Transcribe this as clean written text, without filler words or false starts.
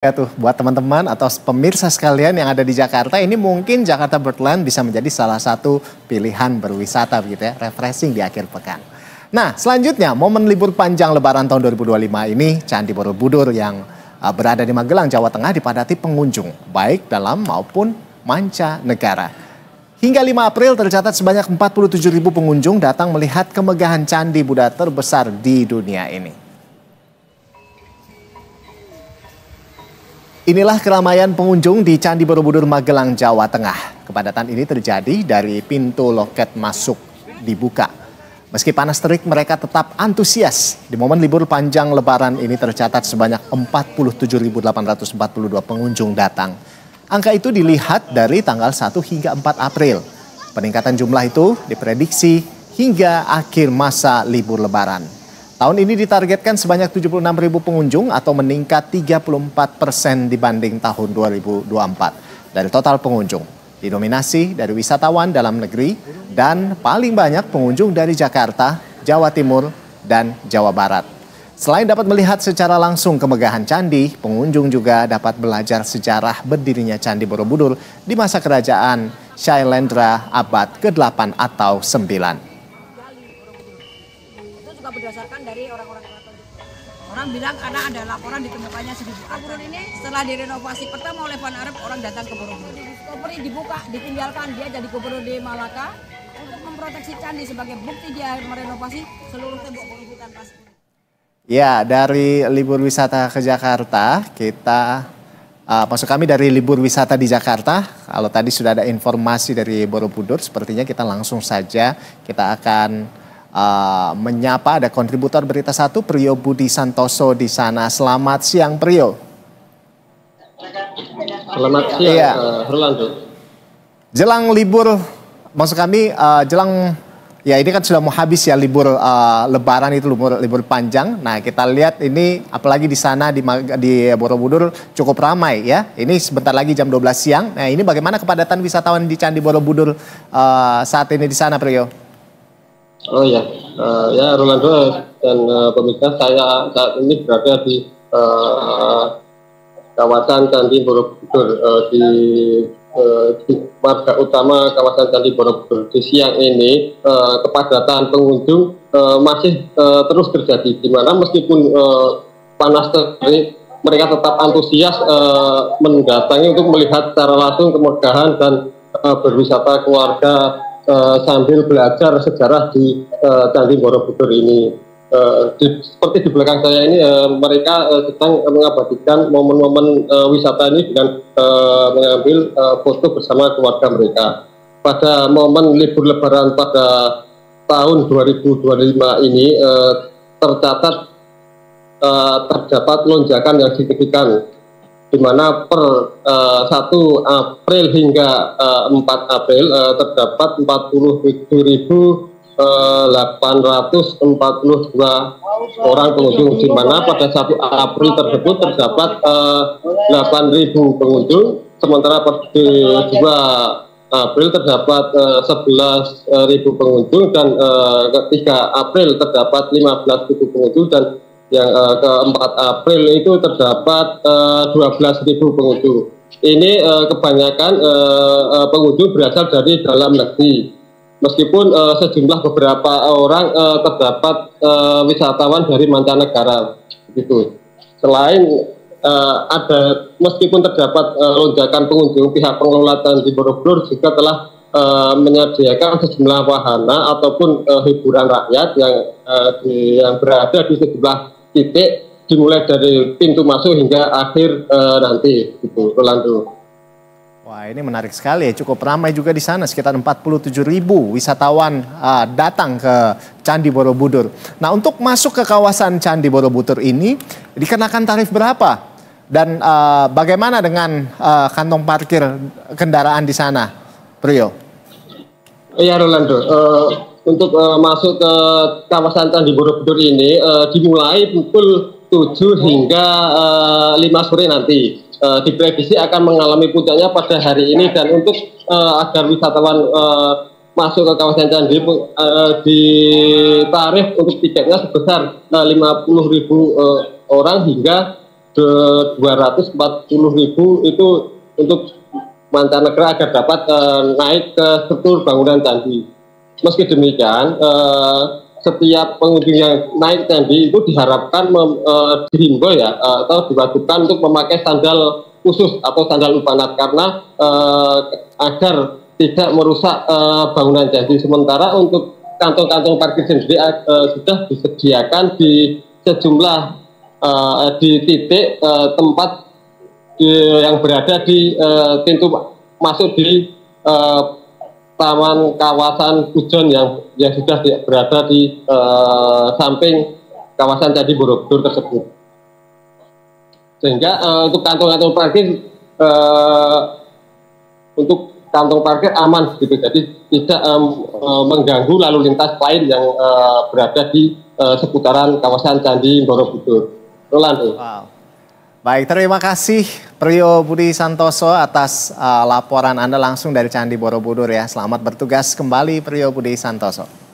Ya tuh, buat teman-teman atau pemirsa sekalian yang ada di Jakarta, ini mungkin Jakarta Birdland bisa menjadi salah satu pilihan berwisata begitu ya, refreshing di akhir pekan. Nah, selanjutnya momen libur panjang Lebaran tahun 2025 ini, Candi Borobudur yang berada di Magelang, Jawa Tengah dipadati pengunjung, baik dalam maupun mancanegara. Hingga 5 April tercatat sebanyak 47.000 pengunjung datang melihat kemegahan Candi Buddha terbesar di dunia ini. Inilah keramaian pengunjung di Candi Borobudur Magelang, Jawa Tengah. Kepadatan ini terjadi dari pintu loket masuk dibuka. Meski panas terik, mereka tetap antusias. Di momen libur panjang Lebaran ini tercatat sebanyak 47.842 pengunjung datang. Angka itu dilihat dari tanggal 1 hingga 4 April. Peningkatan jumlah itu diprediksi hingga akhir masa libur Lebaran. Tahun ini ditargetkan sebanyak 76.000 pengunjung atau meningkat 34% dibanding tahun 2024. Dari total pengunjung, didominasi dari wisatawan dalam negeri dan paling banyak pengunjung dari Jakarta, Jawa Timur, dan Jawa Barat. Selain dapat melihat secara langsung kemegahan candi, pengunjung juga dapat belajar sejarah berdirinya Candi Borobudur di masa kerajaan Shailendra abad ke-8 atau 9. Berdasarkan dari orang-orang bilang karena ada laporan ditemukannya 1000 Borobudur ini setelah direnovasi pertama oleh Van Arep, orang datang ke Borobudur. Koper dibuka, ditinggalkan, dia jadi gubernur di Malaka untuk memproteksi candi sebagai bukti dia merenovasi seluruh tembok Borobudur tanpa. Ya, dari libur wisata ke Jakarta, maksud kami dari libur wisata di Jakarta, kalau tadi sudah ada informasi dari Borobudur, sepertinya kita langsung saja kita akan menyapa ada kontributor Berita 1 Priyo Budi Santoso di sana. Selamat siang Priyo. Selamat siang, iya. Rolando. Jelang libur, maksud kami jelang ya ini kan sudah mau habis ya libur Lebaran itu libur panjang. Nah kita lihat ini apalagi di sana di Borobudur cukup ramai ya. Ini sebentar lagi jam 12 siang. Nah ini bagaimana kepadatan wisatawan di Candi Borobudur saat ini di sana Priyo? Oh ya, ya Rolando dan pemirsa, saya saat ini berada di kawasan Candi Borobudur di marga utama kawasan Candi Borobudur. Di siang ini kepadatan pengunjung masih terus terjadi, di mana meskipun panas terik, mereka tetap antusias mendatangi untuk melihat secara langsung kemegahan dan berwisata keluarga sambil belajar sejarah di Candi Borobudur ini. Seperti di belakang saya ini, mereka sedang mengabadikan momen-momen wisata ini dengan mengambil foto bersama keluarga mereka. Pada momen libur Lebaran pada tahun 2025 ini tercatat terdapat lonjakan yang signifikan, di mana per 1 April hingga 4 April terdapat 47.842 orang pengunjung, di mana pada 1 April tersebut terdapat 8.000 pengunjung, sementara pada 2 April terdapat 11.000 pengunjung, dan 3 April terdapat 15.000 pengunjung, dan yang ke-4 April itu terdapat 12.000 pengunjung. Ini kebanyakan pengunjung berasal dari dalam negeri. Meskipun sejumlah beberapa orang terdapat wisatawan dari mancanegara. Gitu. Selain meskipun terdapat lonjakan pengunjung, pihak pengelola Candi Borobudur juga telah menyediakan sejumlah wahana ataupun hiburan rakyat yang berada di sejumlah titik, dimulai dari pintu masuk hingga akhir nanti, gitu, Rolando. Wah, ini menarik sekali ya, cukup ramai juga di sana, sekitar 47.000 wisatawan datang ke Candi Borobudur. Nah, untuk masuk ke kawasan Candi Borobudur ini dikenakan tarif berapa? Dan bagaimana dengan kantong parkir kendaraan di sana, Priyo? Iya, Rolando. Untuk masuk ke kawasan Candi Borobudur ini dimulai pukul 7 hingga 5 sore nanti. Diprediksi akan mengalami puncaknya pada hari ini, dan untuk agar wisatawan masuk ke kawasan Candi di tarif untuk tiketnya sebesar 50.000 orang hingga 240.000 itu untuk mancanegara agar dapat naik ke struktur bangunan candi. Meski demikian, setiap pengunjung yang naik candi itu diharapkan dihimbau ya atau diwajibkan untuk memakai sandal khusus atau sandal upanat karena agar tidak merusak bangunan candi. Sementara untuk kantong-kantong parkir sendiri sudah disediakan di sejumlah di titik tempat yang berada di pintu masuk di taman kawasan Pujon yang sudah berada di samping kawasan Candi Borobudur tersebut. Sehingga untuk kantong-kantong parkir aman gitu, jadi tidak mengganggu lalu lintas lain yang berada di seputaran kawasan Candi Borobudur. Rolando. Wow. Baik, terima kasih Priyo Budi Santoso atas laporan Anda langsung dari Candi Borobudur ya. Selamat bertugas kembali Priyo Budi Santoso.